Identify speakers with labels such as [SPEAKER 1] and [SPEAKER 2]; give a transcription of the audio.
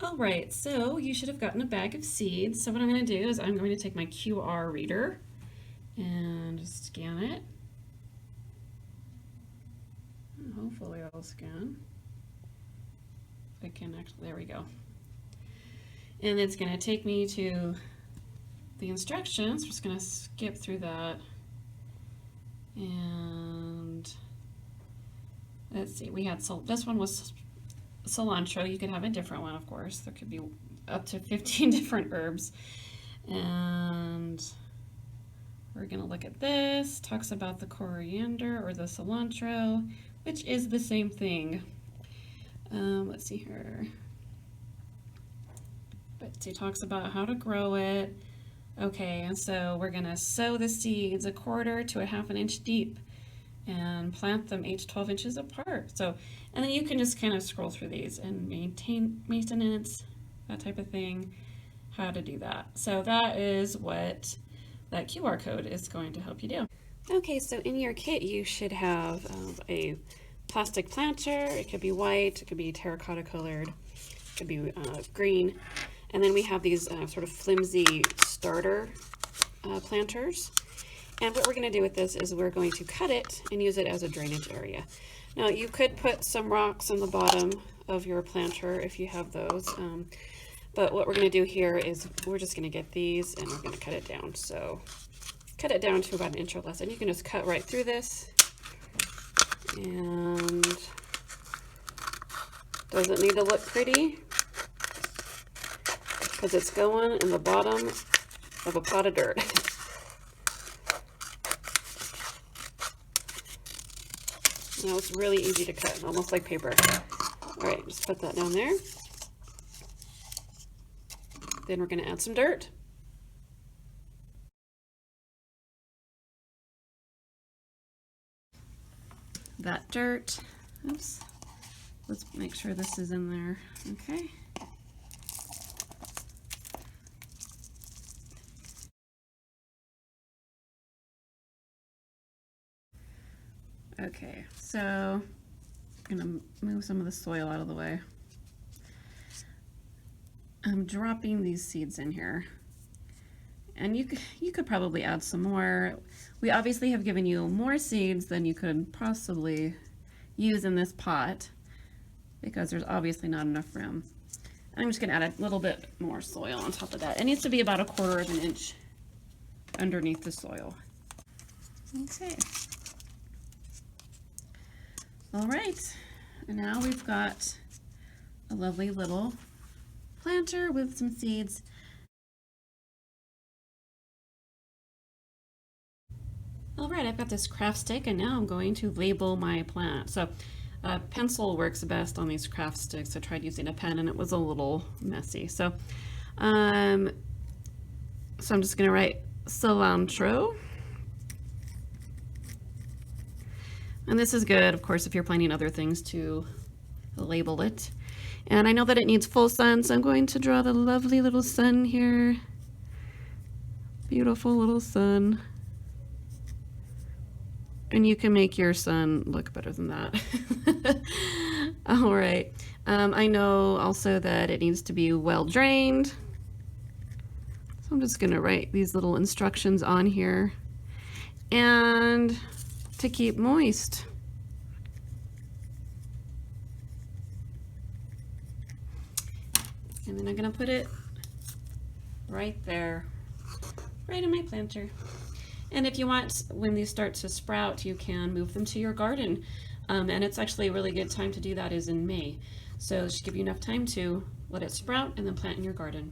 [SPEAKER 1] All right, so you should have gotten a bag of seeds. So what I'm going to do is I'm going to take my QR reader and scan it. Hopefully I'll scan. I can actually, there we go. And it's going to take me to the instructions. We're just going to skip through that. And let's see, we had, so this one was cilantro. You could have a different one, of course. There could be up to 15 different herbs. And we're going to look at this. Talks about the coriander or the cilantro, which is the same thing. Let's see here. Betsy talks about how to grow it. Okay, and so we're going to sow the seeds 1/4 to 1/2 inch deep and plant them each 12 inches apart. So, and then you can just kind of scroll through these and maintain maintenance, that type of thing, how to do that. So that is what that QR code is going to help you do. Okay, so in your kit you should have a plastic planter. It could be white, it could be terracotta colored, it could be green. And then we have these sort of flimsy starter planters. And what we're going to do with this is we're going to cut it and use it as a drainage area. Now you could put some rocks on the bottom of your planter if you have those. But what we're going to do here is we're just going to get these and we're going to cut it down. So cut it down to about 1 inch or less. And you can just cut right through this. And doesn't need to look pretty, because it's going in the bottom of a pot of dirt. Now it's really easy to cut, almost like paper. All right, just put that down there. Then we're going to add some dirt. That dirt, oops, let's make sure this is in there, okay. Okay, so I'm gonna move some of the soil out of the way. I'm dropping these seeds in here. And you could probably add some more. We obviously have given you more seeds than you could possibly use in this pot because there's obviously not enough room. I'm just gonna add a little bit more soil on top of that. It needs to be about 1/4 inch underneath the soil. Okay. All right, and now we've got a lovely little planter with some seeds. All right, I've got this craft stick and now I'm going to label my plant. So pencil works best on these craft sticks. I tried using a pen and it was a little messy. So, I'm just gonna write cilantro. And this is good, of course, if you're planting other things to label it. And I know that it needs full sun, so I'm going to draw the lovely little sun here. Beautiful little sun. And you can make your sun look better than that. All right. I know also that it needs to be well drained. So I'm just going to write these little instructions on here. And to keep moist. And then I'm going to put it right there, right in my planter. And if you want, when these start to sprout, you can move them to your garden. And it's actually a really good time to do that is in May. So it should give you enough time to let it sprout and then plant in your garden.